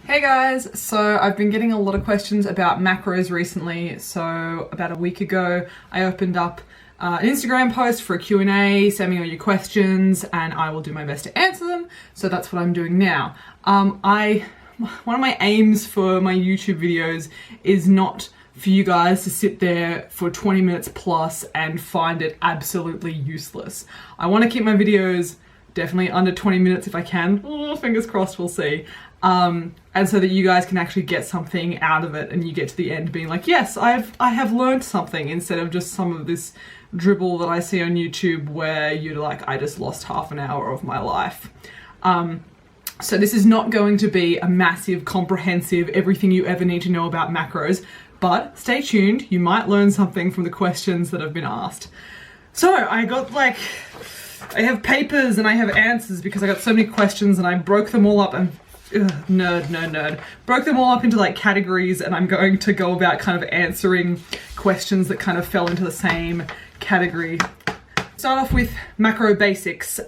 Hey guys, so I've been getting a lot of questions about macros recently. So about a week ago, I opened up an Instagram post for a Q&A, send me all your questions and I will do my best to answer them. So that's what I'm doing now. One of my aims for my YouTube videos is not for you guys to sit there for 20 minutes plus and find it absolutely useless. I want to keep my videos definitely under 20 minutes if I can. Oh, fingers crossed, we'll see. And so that you guys can actually get something out of it and you get to the end being like, yes, I have learned something, instead of just some of this dribble that I see on YouTube where you're like, I just lost half an hour of my life. So this is not going to be a massive, comprehensive, everything you ever need to know about macros, but stay tuned, you might learn something from the questions that have been asked. So I have papers and I have answers because I got so many questions and I broke them all up and nerd. Broke them all up into like categories, and I'm going to go about kind of answering questions that kind of fell into the same category. Start off with macro basics,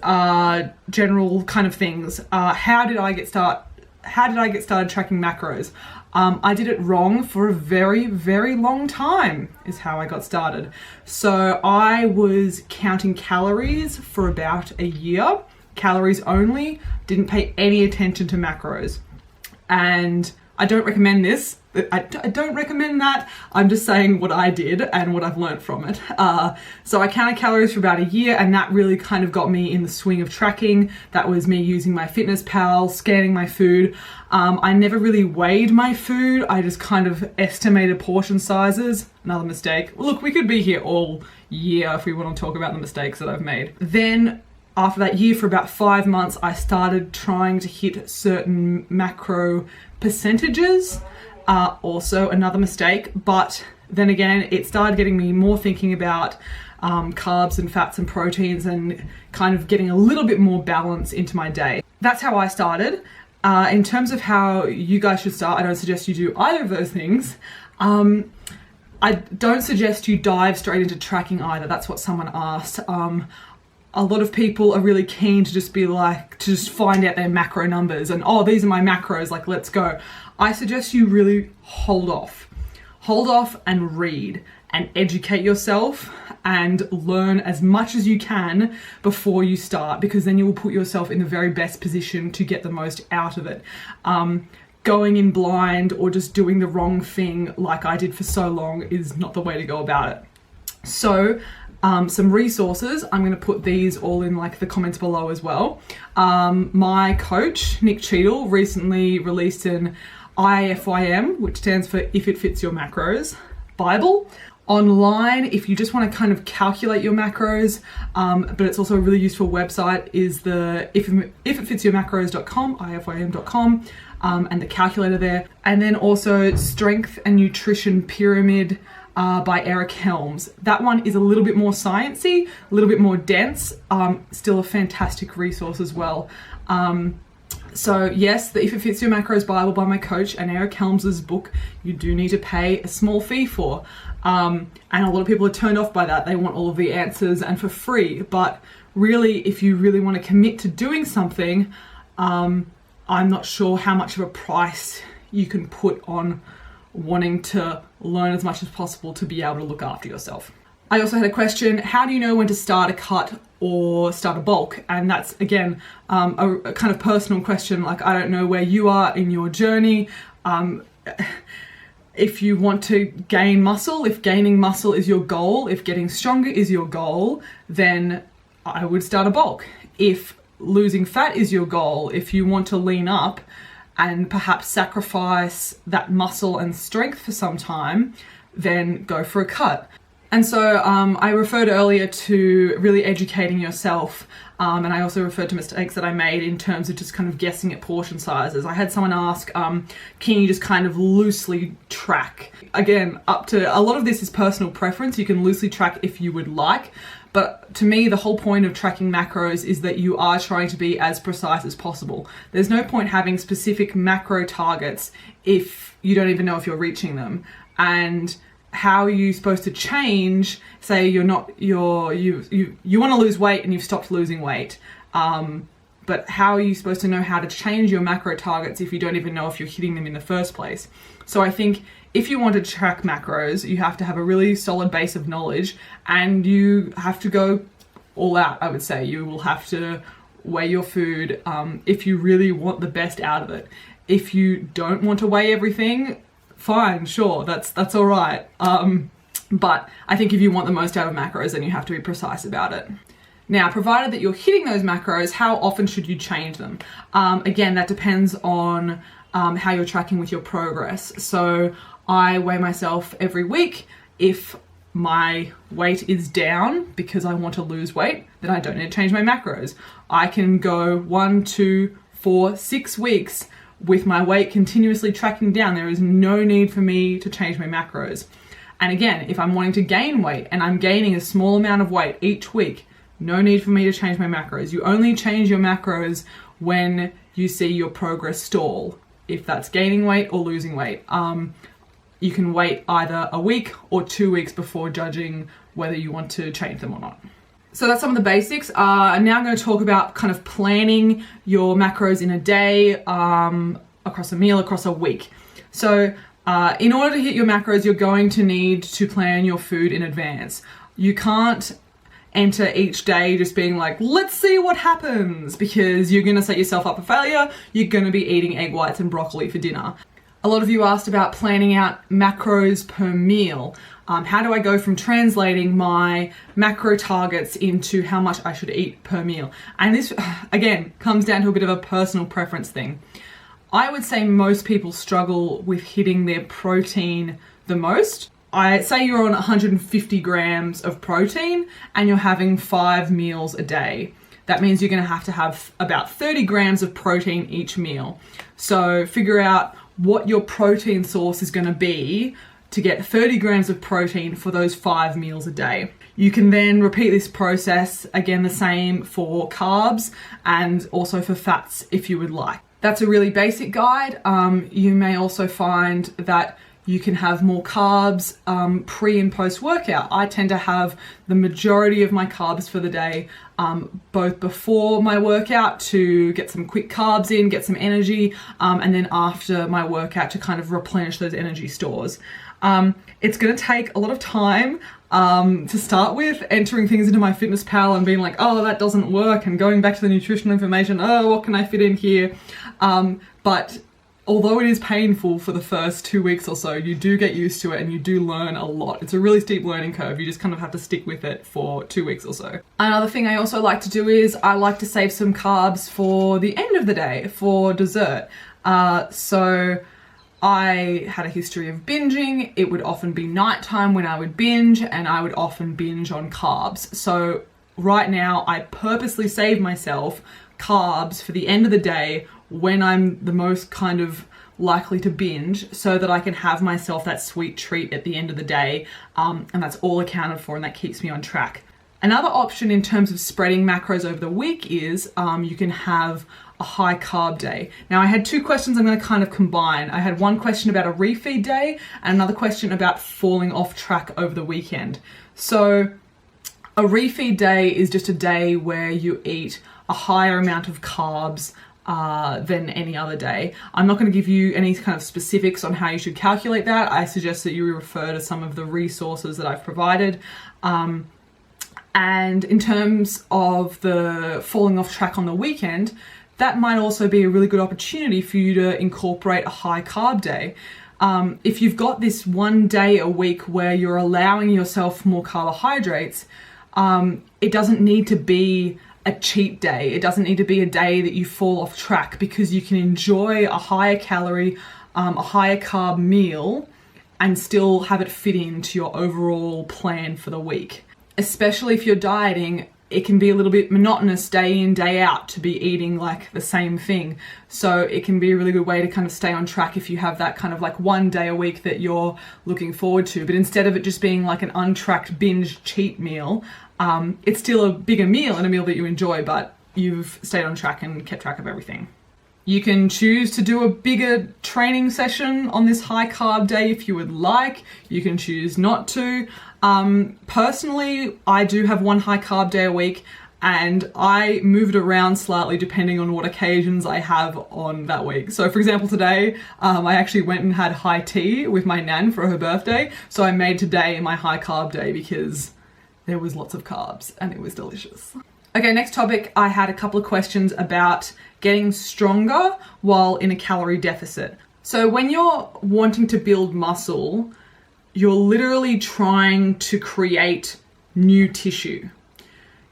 general kind of things. How did I get started tracking macros? I did it wrong for a very, very long time is how I got started. So I was counting calories for about a year, calories only, didn't pay any attention to macros. And I don't recommend this. I don't recommend that. I'm just saying what I did and what I've learned from it. So I counted calories for about a year, and that really kind of got me in the swing of tracking. That was me using my MyFitnessPal, scanning my food. I never really weighed my food. I just kind of estimated portion sizes. Another mistake. Look, we could be here all year if we want to talk about the mistakes that I've made. Then after that year, for about 5 months, I started trying to hit certain macro percentages. Also another mistake, but then again, it started getting me more thinking about carbs and fats and proteins and kind of getting a little bit more balance into my day. That's how I started. In terms of how you guys should start, I don't suggest you do either of those things. I don't suggest you dive straight into tracking either. That's what someone asked. A lot of people are really keen to just be like, to just find out their macro numbers and, oh, these are my macros, like, let's go. I suggest you really hold off and read and educate yourself and learn as much as you can before you start, because then you will put yourself in the very best position to get the most out of it. Going in blind or just doing the wrong thing like I did for so long is not the way to go about it. So some resources, I'm going to put these all in like the comments below as well. My coach, Nick Cheadle, recently released an IFYM, which stands for If It Fits Your Macros, Bible. Online, if you just want to kind of calculate your macros, but it's also a really useful website, is the ifitfitsyourmacros.com, ifym.com, and the calculator there. And then also Strength and Nutrition Pyramid, by Eric Helms. That one is a little bit more sciencey, a little bit more dense, still a fantastic resource as well. So yes, the If It Fits Your Macros Bible by my coach and Eric Helms's book, you do need to pay a small fee for. And a lot of people are turned off by that. They want all of the answers and for free. But really, if you really want to commit to doing something, I'm not sure how much of a price you can put on wanting to learn as much as possible to be able to look after yourself. I also had a question, how do you know when to start a cut or start a bulk? And that's, again, a kind of personal question. Like, I don't know where you are in your journey. If you want to gain muscle, if gaining muscle is your goal, if getting stronger is your goal, then I would start a bulk. If losing fat is your goal, if you want to lean up and perhaps sacrifice that muscle and strength for some time, then go for a cut. And so I referred earlier to really educating yourself, and I also referred to mistakes that I made in terms of just kind of guessing at portion sizes. I had someone ask, can you just kind of loosely track? Again, up to a lot of this is personal preference. You can loosely track if you would like, but to me, the whole point of tracking macros is that you are trying to be as precise as possible. There's no point having specific macro targets if you don't even know if you're reaching them. And how are you supposed to change? Say you want to lose weight and you've stopped losing weight. but how are you supposed to know how to change your macro targets if you don't even know if you're hitting them in the first place? So I think if you want to track macros, you have to have a really solid base of knowledge, and you have to go all out, I would say. You will have to weigh your food if you really want the best out of it. If you don't want to weigh everything, fine, sure, that's all right. But I think if you want the most out of macros, then you have to be precise about it. Now, provided that you're hitting those macros, how often should you change them? Again, that depends on how you're tracking with your progress. So I weigh myself every week. If my weight is down because I want to lose weight, then I don't need to change my macros. I can go 1, 2, 4, 6 weeks with my weight continuously tracking down. There is no need for me to change my macros. And again, if I'm wanting to gain weight and I'm gaining a small amount of weight each week, no need for me to change my macros. You only change your macros when you see your progress stall, if that's gaining weight or losing weight. You can wait either a week or 2 weeks before judging whether you want to change them or not. So that's some of the basics. I'm now going to talk about kind of planning your macros in a day, across a meal, across a week. So in order to hit your macros, you're going to need to plan your food in advance. You can't enter each day just being like, let's see what happens, because you're going to set yourself up for failure. You're going to be eating egg whites and broccoli for dinner. A lot of you asked about planning out macros per meal. How do I go from translating my macro targets into how much I should eat per meal? And this, again, comes down to a bit of a personal preference thing. I would say most people struggle with hitting their protein the most. I say you're on 150 grams of protein and you're having 5 meals a day. That means you're going to have about 30 grams of protein each meal. So figure out what your protein source is going to be to get 30 grams of protein for those 5 meals a day. You can then repeat this process, again, the same for carbs and also for fats if you would like. That's a really basic guide. You may also find that you can have more carbs pre and post workout. I tend to have the majority of my carbs for the day both before my workout to get some quick carbs in, get some energy, and then after my workout to kind of replenish those energy stores. It's going to take a lot of time to start with, entering things into MyFitnessPal and being like, oh, that doesn't work, and going back to the nutritional information, oh, what can I fit in here? But although it is painful for the first 2 weeks or so, you do get used to it and you do learn a lot. It's a really steep learning curve. You just kind of have to stick with it for 2 weeks or so. Another thing I also like to do is I like to save some carbs for the end of the day, for dessert. So I had a history of binging. It would often be nighttime when I would binge, and I would often binge on carbs. So right now I purposely save myself carbs for the end of the day when I'm the most kind of likely to binge, so that I can have myself that sweet treat at the end of the day, and that's all accounted for, and that keeps me on track. Another option in terms of spreading macros over the week is you can have a high carb day. Now I had 2 questions I'm going to kind of combine. I had one question about a refeed day and another question about falling off track over the weekend. So a refeed day is just a day where you eat a higher amount of carbs than any other day. I'm not going to give you any kind of specifics on how you should calculate that. I suggest that you refer to some of the resources that I've provided. And in terms of the falling off track on the weekend, that might also be a really good opportunity for you to incorporate a high carb day. If you've got this one day a week where you're allowing yourself more carbohydrates, it doesn't need to be a cheat day. It doesn't need to be a day that you fall off track, because you can enjoy a higher calorie, a higher carb meal and still have it fit into your overall plan for the week. Especially if you're dieting, it can be a little bit monotonous day in, day out to be eating like the same thing. So it can be a really good way to kind of stay on track if you have that kind of like one day a week that you're looking forward to. But instead of it just being like an untracked binge cheat meal, it's still a bigger meal and a meal that you enjoy, but you've stayed on track and kept track of everything. You can choose to do a bigger training session on this high carb day if you would like. You can choose not to. Personally, I do have one high carb day a week, and I move it around slightly depending on what occasions I have on that week. So for example, today, I actually went and had high tea with my nan for her birthday. So I made today my high carb day because there was lots of carbs and it was delicious. Okay, next topic, I had a couple of questions about getting stronger while in a calorie deficit. So when you're wanting to build muscle, you're literally trying to create new tissue.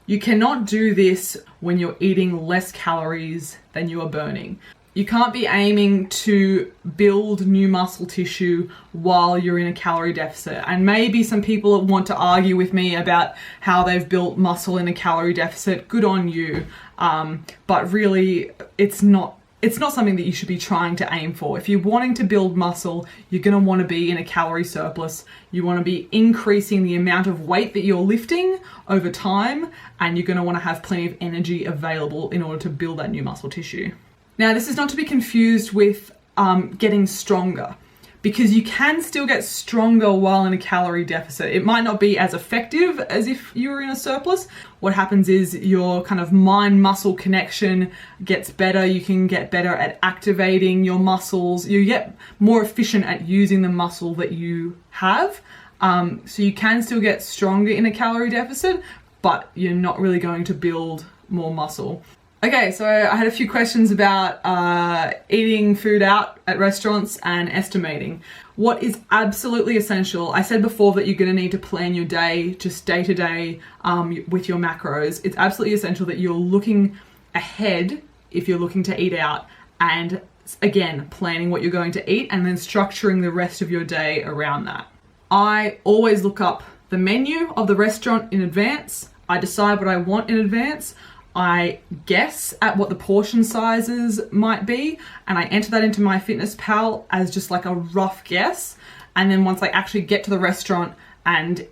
You cannot do this when you're eating less calories than you are burning. You can't be aiming to build new muscle tissue while you're in a calorie deficit. And maybe some people want to argue with me about how they've built muscle in a calorie deficit. Good on you. But really, it's not something that you should be trying to aim for. If you're wanting to build muscle, you're going to want to be in a calorie surplus. You want to be increasing the amount of weight that you're lifting over time, and you're going to want to have plenty of energy available in order to build that new muscle tissue. Now, this is not to be confused with getting stronger, because you can still get stronger while in a calorie deficit. It might not be as effective as if you were in a surplus. What happens is your kind of mind-muscle connection gets better. You can get better at activating your muscles. You get more efficient at using the muscle that you have. So you can still get stronger in a calorie deficit, but you're not really going to build more muscle. Okay, so I had a few questions about eating food out at restaurants and estimating. What is absolutely essential, I said before that you're going to need to plan your day, just day to day with your macros. It's absolutely essential that you're looking ahead if you're looking to eat out, and again, planning what you're going to eat and then structuring the rest of your day around that. I always look up the menu of the restaurant in advance. I decide what I want in advance. I guess at what the portion sizes might be, and I enter that into MyFitnessPal as just like a rough guess. And then once I actually get to the restaurant and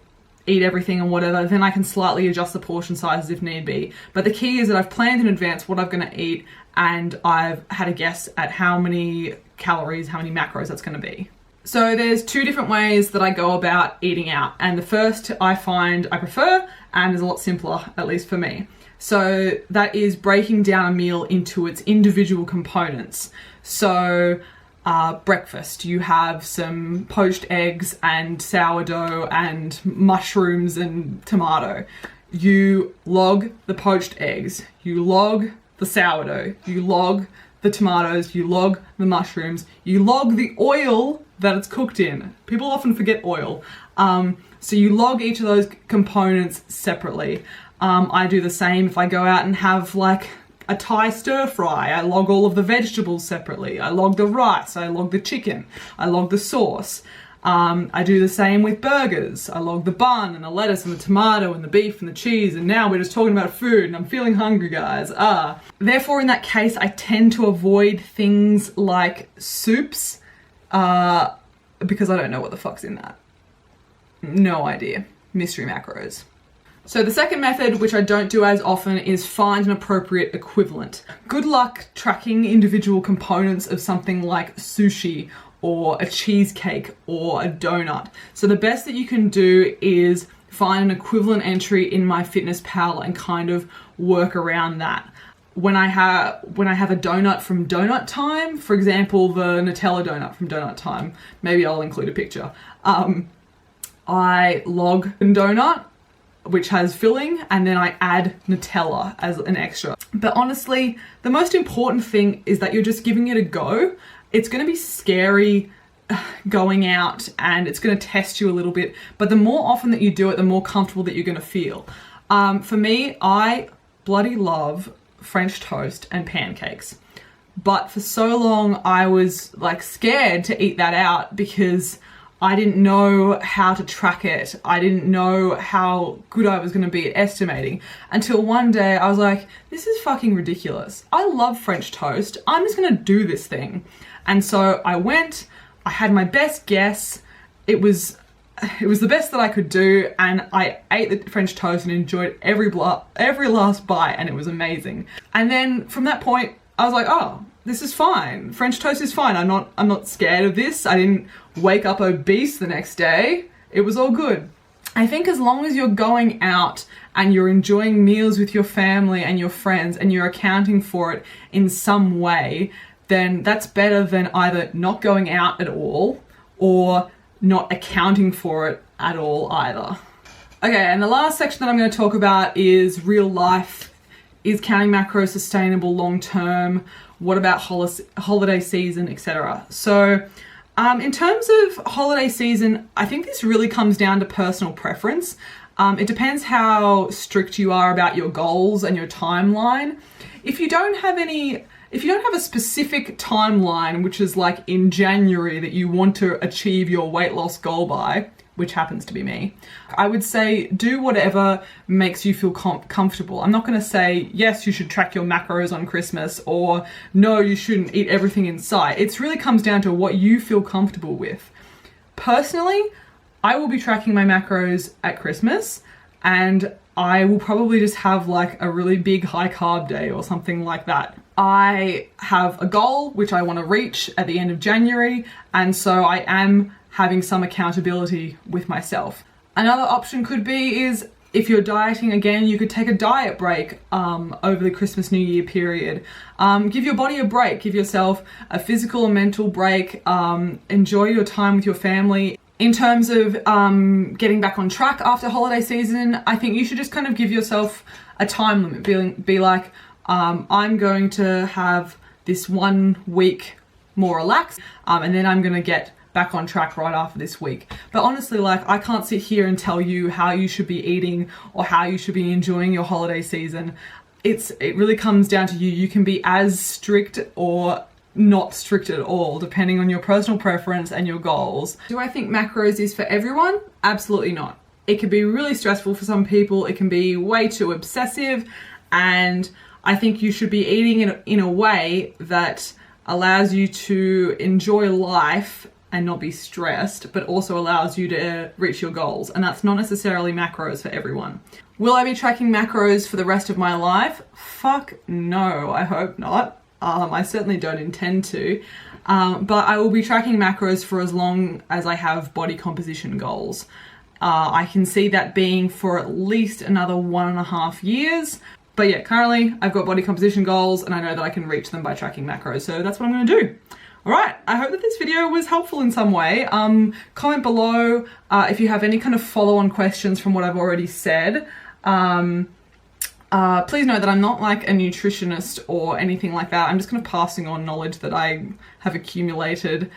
eat everything and whatever, then I can slightly adjust the portion sizes if need be. But the key is that I've planned in advance what I'm going to eat, and I've had a guess at how many calories, how many macros that's going to be. So there's two different ways that I go about eating out. And the first I find I prefer and is a lot simpler, at least for me. So that is breaking down a meal into its individual components. So breakfast, you have some poached eggs and sourdough and mushrooms and tomato. You log the poached eggs, you log the sourdough, you log the tomatoes, you log the mushrooms, you log the oil that it's cooked in. People often forget oil. So you log each of those components separately. I do the same if I go out and have like a Thai stir fry. I log all of the vegetables separately. I log the rice, I log the chicken, I log the sauce. I do the same with burgers. I log the bun and the lettuce and the tomato and the beef and the cheese, and now we're just talking about food and I'm feeling hungry, guys. Therefore, in that case, I tend to avoid things like soups because I don't know what the fuck's in that. No idea. Mystery macros. So the second method, which I don't do as often, is find an appropriate equivalent. Good luck tracking individual components of something like sushi or a cheesecake or a donut. So the best that you can do is find an equivalent entry in MyFitnessPal and kind of work around that. When I have a donut from Donut Time, for example, the Nutella donut from Donut Time, maybe I'll include a picture. I log a donut, which has filling, and then I add Nutella as an extra. But honestly, the most important thing is that you're just giving it a go. It's going to be scary going out and it's going to test you a little bit, but the more often that you do it, the more comfortable that you're going to feel. For me, I bloody love French toast and pancakes. But for so long, I was like scared to eat that out because I didn't know how to track it. I didn't know how good I was going to be at estimating until one day I was like, this is fucking ridiculous. I love French toast. I'm just going to do this thing. And so I went, I had my best guess. It was the best that I could do, and I ate the French toast and enjoyed every last bite, and it was amazing. And then from that point, I was like, oh, this is fine. French toast is fine. I'm not scared of this. I didn't wake up obese the next day. It was all good. I think as long as you're going out and you're enjoying meals with your family and your friends and you're accounting for it in some way, then that's better than either not going out at all or not accounting for it at all either. Okay, and the last section that I'm going to talk about is real life. Is counting macros sustainable long term? What about holiday season, etc.? So in terms of holiday season, I think this really comes down to personal preference. It depends how strict you are about your goals and your timeline. If you don't have a specific timeline, which is like in January that you want to achieve your weight loss goal by, which happens to be me, I would say do whatever makes you feel comfortable. I'm not going to say, yes, you should track your macros on Christmas, or no, you shouldn't eat everything in sight. It really comes down to what you feel comfortable with. Personally, I will be tracking my macros at Christmas, and I will probably just have like a really big high carb day or something like that. I have a goal which I want to reach at the end of January, and so I am having some accountability with myself. Another option could be is if you're dieting again, you could take a diet break over the Christmas New Year period. Give your body a break, give yourself a physical and mental break, enjoy your time with your family. In terms of getting back on track after holiday season, I think you should just kind of give yourself a time limit. Be like, I'm going to have this 1 week more relaxed, and then I'm going to get back on track right after this week. But honestly, like, I can't sit here and tell you how you should be eating or how you should be enjoying your holiday season. It really comes down to you. You can be as strict or not strict at all, depending on your personal preference and your goals. Do I think macros is for everyone? Absolutely not. It can be really stressful for some people. It can be way too obsessive, and I think you should be eating in a way that allows you to enjoy life and not be stressed, but also allows you to reach your goals. And that's not necessarily macros for everyone. Will I be tracking macros for the rest of my life? Fuck no, I hope not. I certainly don't intend to. But I will be tracking macros for as long as I have body composition goals. I can see that being for at least another 1.5 years. But yeah, currently I've got body composition goals and I know that I can reach them by tracking macros. So that's what I'm going to do. All right, I hope that this video was helpful in some way. Comment below if you have any kind of follow-on questions from what I've already said. Please note that I'm not like a nutritionist or anything like that. I'm just kind of passing on knowledge that I have accumulated.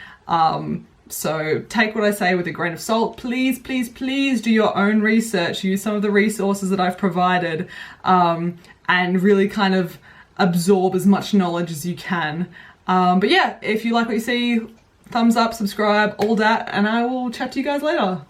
So take what I say with a grain of salt. Please, please, please do your own research. Use some of the resources that I've provided, and really kind of absorb as much knowledge as you can. But yeah, if you like what you see, thumbs up, subscribe, all that, and I will chat to you guys later.